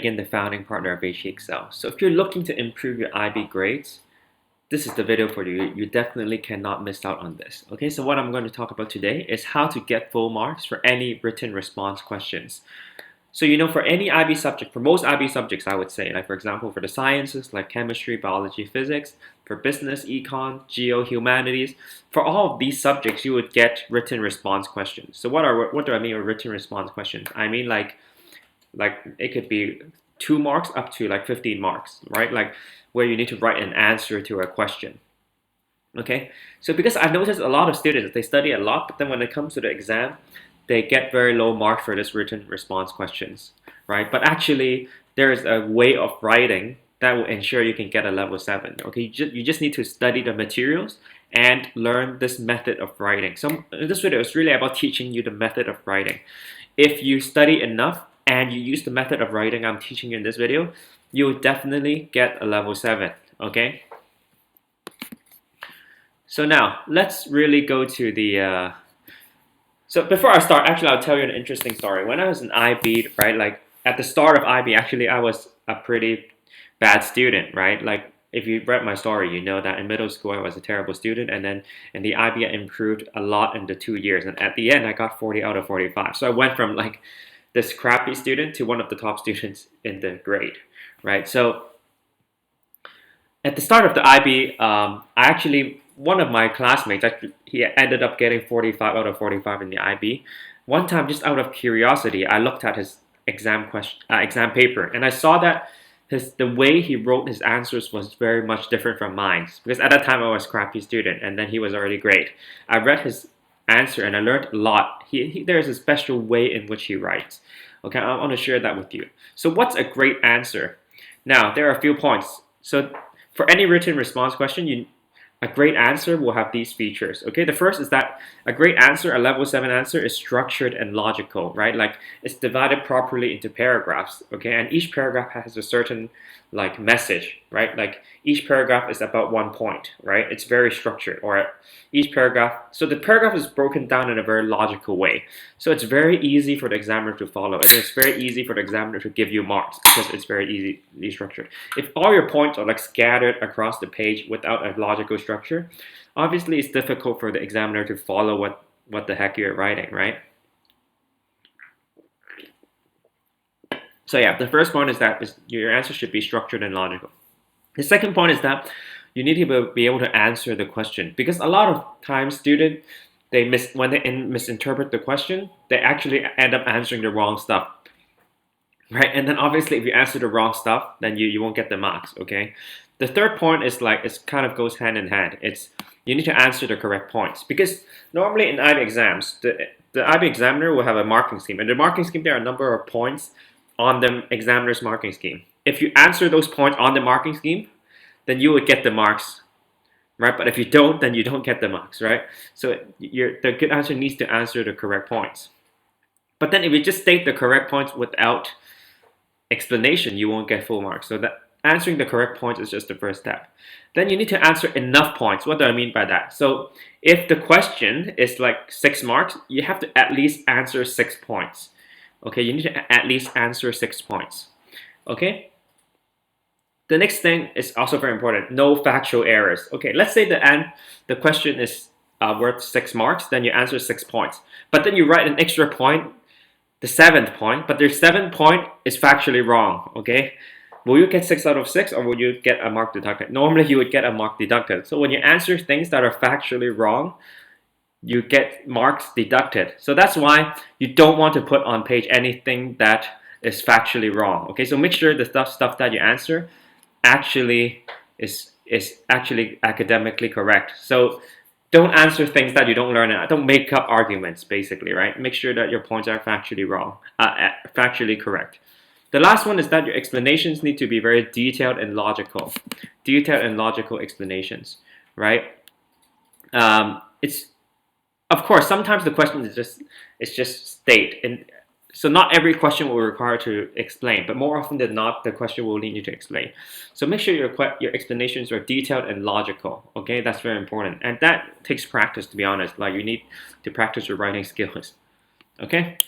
Megan, the founding partner of HKExcel. So if you're looking to improve your IB grades, this is the video for you. You definitely cannot miss out on this. Okay, so what I'm going to talk about today is how to get full marks for any written response questions. So for any IB subject, for most IB subjects, I would say, like for example, for the sciences like chemistry, biology, physics, for business, econ, geo, humanities, for all of these subjects, you would get written response questions. So what do I mean with written response questions? I mean like it could be 2 marks up to like 15 marks, right? Like where you need to write an answer to a question. Okay, so because I've noticed a lot of students, they study a lot, but then when it comes to the exam, they get very low marks for this written response questions, right? But actually, there is a way of writing that will ensure you can get a level 7. Okay, you just need to study the materials and learn this method of writing. So this video is really about teaching you the method of writing. If you study enough and you use the method of writing I'm teaching you in this video, you will definitely get a level 7, okay? So now, let's really go to the... So before I start, actually, I'll tell you an interesting story. When I was in IB, right, like at the start of IB, actually, I was a pretty bad student, right? Like if you read my story, you know that in middle school, I was a terrible student. And then in the IB, I improved a lot in the 2 years. And at the end, I got 40 out of 45. So I went from like this crappy student to one of the top students in the grade, right? So at the start of the IB, one of my classmates, he ended up getting 45 out of 45 in the IB. One time, just out of curiosity, I looked at his exam paper, and I saw that the way he wrote his answers was very much different from mine. Because at that time, I was a crappy student, and then he was already great. I read his answer, and I learned a lot. There's a special way in which he writes. Okay, I want to share that with you. So what's a great answer? Now, there are a few points. So for any written response question, a great answer will have these features. Okay, the first is that a great answer, a level 7 answer, is structured and logical, right? Like it's divided properly into paragraphs, okay? And each paragraph has a certain like message, right? Like each paragraph is about 1 point, right? It's very structured, or each paragraph. So the paragraph is broken down in a very logical way. So it's very easy for the examiner to follow. And it's very easy for the examiner to give you marks because it's very easily structured. If all your points are like scattered across the page without a logical structure, obviously it's difficult for the examiner to follow what the heck you're writing, right? So yeah, the first point is that your answer should be structured and logical. The second point is that you need to be able to answer the question, because a lot of times students, when they misinterpret the question, they actually end up answering the wrong stuff, right? And then obviously if you answer the wrong stuff, then you won't get the marks, okay? The third point is like, it kind of goes hand in hand. You need to answer the correct points, because normally in IB exams, the IB examiner will have a marking scheme. And the marking scheme, there are a number of points on the examiner's marking scheme. If you answer those points on the marking scheme, then you would get the marks, right? But if you don't, then you don't get the marks, right? So the good answer needs to answer the correct points. But then if you just state the correct points without explanation, you won't get full marks. So that answering the correct points is just the first step. Then you need to answer enough points. What do I mean by that? So if the question is like 6 marks, you have to at least answer 6 points. Okay, you need to at least answer 6 points. Okay? The next thing is also very important. No factual errors. Okay, let's say the question is worth 6 marks, then you answer 6 points. But then you write an extra point, the 7th point, but the 7th point is factually wrong. Okay? Will you get 6 out of 6, or will you get a mark deducted? Normally, you would get a mark deducted. So when you answer things that are factually wrong, you get marks deducted. So that's why you don't want to put on page anything that is factually wrong. Okay, so make sure the stuff that you answer actually is actually academically correct. So don't answer things that you don't learn. Don't make up arguments, basically, right? Make sure that your points are factually wrong, factually correct. The last one is that your explanations need to be very detailed and logical. Detailed and logical explanations, right? Of course, sometimes the question is just state, and so not every question will require to explain, but more often than not, the question will need you to explain. So make sure your explanations are detailed and logical. Okay, that's very important, and that takes practice. To be honest, like you need to practice your writing skills. Okay.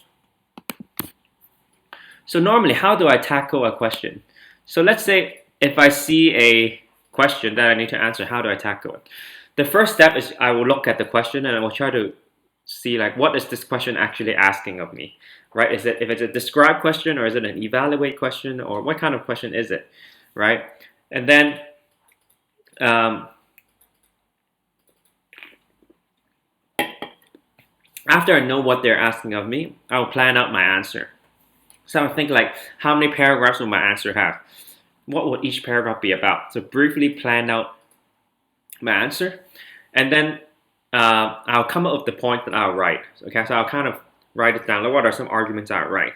So normally, how do I tackle a question? So let's say if I see a question that I need to answer, how do I tackle it? The first step is I will look at the question and I will try to see like what is this question actually asking of me, right? Is it if it's a describe question or is it an evaluate question or what kind of question is it, right? And then um, after I know what they're asking of me, I'll plan out my answer. So I think like how many paragraphs will my answer have? What would each paragraph be about? So briefly plan out my answer, and then I'll come up with the point that I'll write. Okay, so I'll kind of write it down. Like what are some arguments I'll write?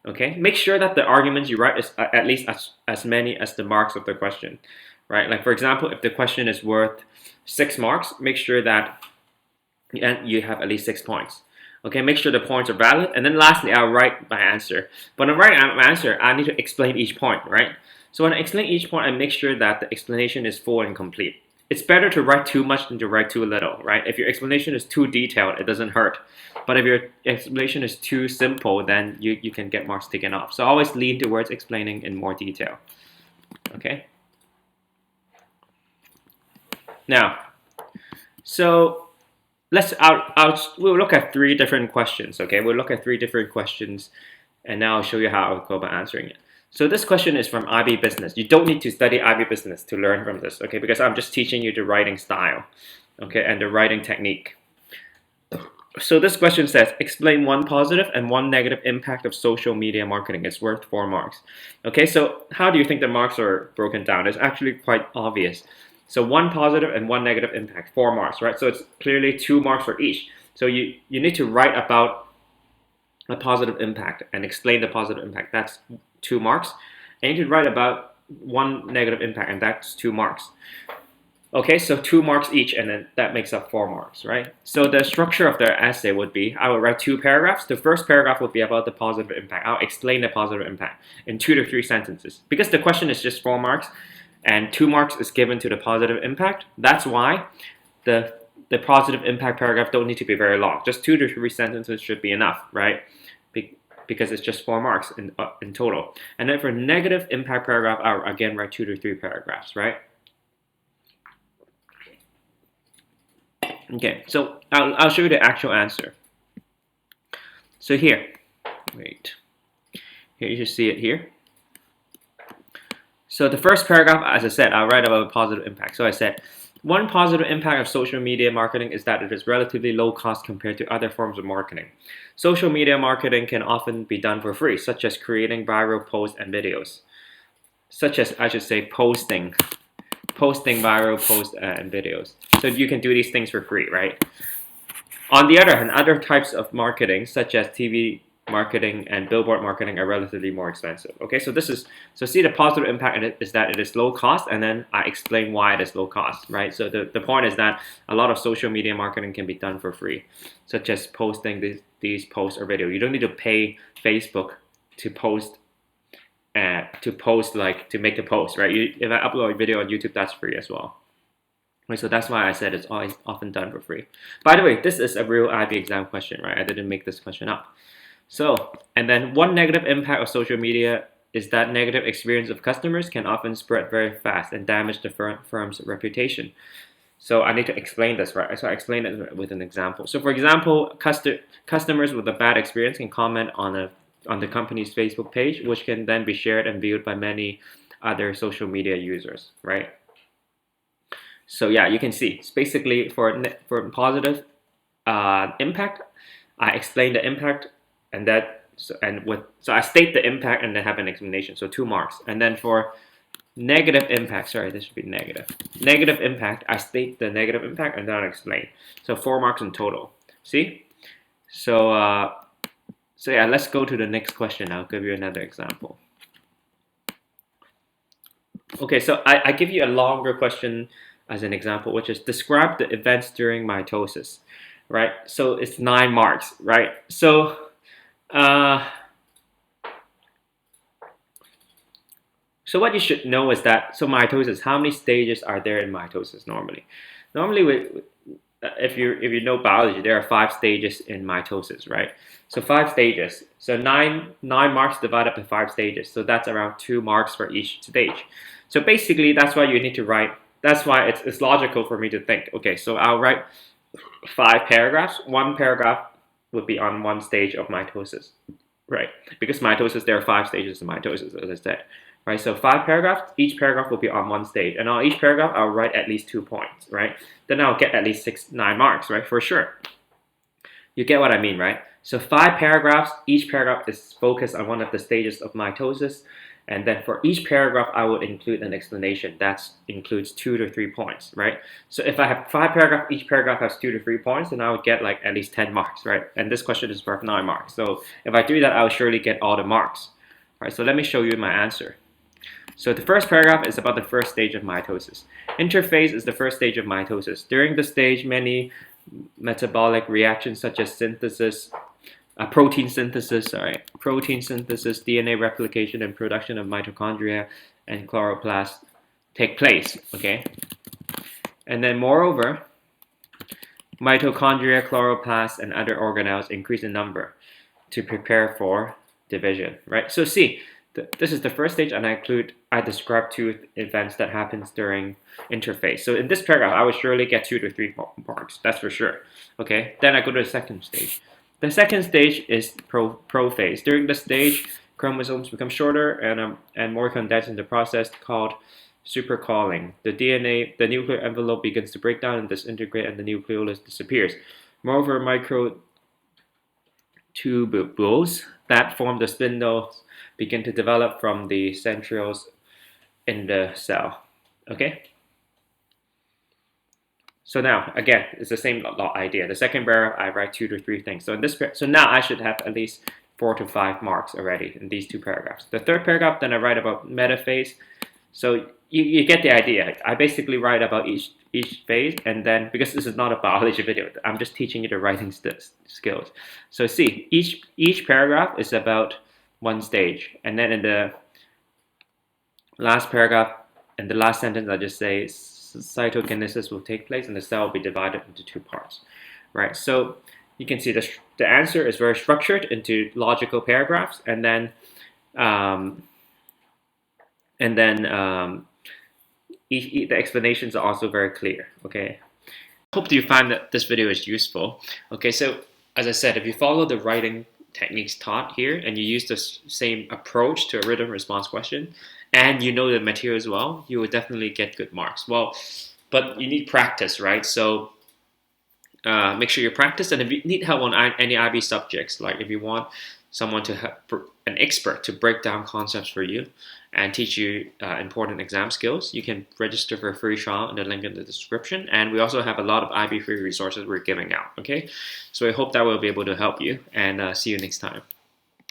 Okay, make sure that the arguments you write is at least as many as the marks of the question, right? Like for example, if the question is worth 6 marks, make sure that you have at least 6 points. Okay, make sure the points are valid, and then lastly, I'll write my answer. But when I'm writing my answer, I need to explain each point, right? So when I explain each point, I make sure that the explanation is full and complete. It's better to write too much than to write too little, right? If your explanation is too detailed, it doesn't hurt. But if your explanation is too simple, then you can get marks taken off. So always lean towards explaining in more detail. Okay? Now, so we'll look at 3 different questions. Okay, we'll look at 3 different questions, and now I'll show you how I'll go about answering it. So this question is from IB Business. You don't need to study IB Business to learn from this, okay? Because I'm just teaching you the writing style, okay, and the writing technique. So this question says, explain one positive and one negative impact of social media marketing. It's worth 4 marks. Okay, so how do you think the marks are broken down? It's actually quite obvious. So 1 positive and 1 negative impact, 4 marks, right? So it's clearly 2 marks for each. So you need to write about a positive impact and explain the positive impact. That's 2 marks. And you need to write about 1 negative impact, and that's 2 marks. Okay, so 2 marks each, and then that makes up 4 marks, right? So the structure of the essay would be, I would write 2 paragraphs. The first paragraph would be about the positive impact. I'll explain the positive impact in 2 to 3 sentences. Because the question is just 4 marks, and 2 marks is given to the positive impact, that's why the positive impact paragraph don't need to be very long. Just 2 to 3 sentences should be enough, right? Because it's just 4 marks in total. And then for negative impact paragraph, I'll again write 2 to 3 paragraphs, right? Okay, so I'll show you the actual answer. So here, here you should see it here. So the first paragraph, as I said, I'll write about a positive impact. So I said, one positive impact of social media marketing is that it is relatively low cost compared to other forms of marketing. Social media marketing can often be done for free, such as creating viral posts and videos. Such as, I should say, posting viral posts and videos. So you can do these things for free, right? On the other hand, other types of marketing, such as TV marketing and billboard marketing, are relatively more expensive. Okay, so see the positive impact is that it is low cost, and then I explain why it is low cost, right? So the point is that a lot of social media marketing can be done for free, such as posting these posts or video. You don't need to pay Facebook to post to make a post, right? If I upload a video on YouTube, that's free as well. Right, so that's why I said it's always often done for free. By the way, this is a real IB exam question, right? I didn't make this question up. So, and then one negative impact of social media is that negative experience of customers can often spread very fast and damage the firm's reputation. So I need to explain this, right? So I explain it with an example. So for example, customers with a bad experience can comment on the company's Facebook page, which can then be shared and viewed by many other social media users, right? So yeah, you can see it's basically for positive impact, I explain the impact, and so I state the impact and then have an explanation. So 2 marks. And then for negative impact, sorry, this should be negative. Negative impact, I state the negative impact and then I explain. So 4 marks in total. See? So yeah, let's go to the next question. I'll give you another example. Okay, so I give you a longer question as an example, which is describe the events during mitosis, right? So it's 9 marks, right? So what you should know is that, so mitosis, how many stages are there in mitosis normally? Normally if you know biology, there are 5 stages in mitosis, right? So 5 stages. So nine marks divided by 5 stages. So that's around 2 marks for each stage. So basically, that's why you need to write. That's why it's logical for me to think. Okay, so I'll write 5 paragraphs. One paragraph would be on one stage of mitosis, right? Because mitosis, there are 5 stages of mitosis, as I said, right? So 5 paragraphs, each paragraph will be on one stage, and on each paragraph, I'll write at least 2 points, right? Then I'll get at least 9 marks, right? For sure. You get what I mean, right? So 5 paragraphs, each paragraph is focused on one of the stages of mitosis, and then for each paragraph, I would include an explanation that includes 2 to 3 points, right? So if I have 5 paragraphs, each paragraph has 2 to 3 points, then I would get like at least 10 marks, right? And this question is worth 9 marks. So if I do that, I'll surely get all the marks. All right, so let me show you my answer. So the first paragraph is about the first stage of mitosis. Interphase is the first stage of mitosis. During the stage, many metabolic reactions such as protein synthesis, DNA replication, and production of mitochondria and chloroplast take place, okay? And then moreover, mitochondria, chloroplasts, and other organelles increase in number to prepare for division, right? So see, this is the first stage, and I describe 2 events that happens during interphase. So in this paragraph, I would surely get 2 to 3 marks, that's for sure. Okay, then I go to the second stage. The second stage is prophase. During this stage, chromosomes become shorter and more condensed in the process called supercalling. The nuclear envelope begins to break down and disintegrate, and the nucleolus disappears. Moreover, microtubules that form the spindles begin to develop from the centrioles in the cell. Okay? So now, again, it's the same idea. The second paragraph, I write 2 to 3 things. So now I should have at least 4 to 5 marks already in these 2 paragraphs. The third paragraph, then I write about metaphase. So you get the idea. I basically write about each phase, and then, because this is not a biology video, I'm just teaching you the writing skills. So see, each paragraph is about one stage, and then in the last paragraph, in the last sentence, I just say cytokinesis will take place and the cell will be divided into 2 parts, right? So you can see the answer is very structured into logical paragraphs, and then the explanations are also very clear. Okay, hope you find that this video is useful. Okay, so as I said, if you follow the writing techniques taught here and you use the same approach to a written response question, and you know the material as well, you will definitely get good marks. Well, but you need practice, right? So make sure you practice, and if you need help on any IB subjects, like if you want someone an expert to break down concepts for you and teach you important exam skills, you can register for a free trial in the link in the description. And we also have a lot of IB free resources we're giving out, okay? So I hope that will be able to help you, and see you next time.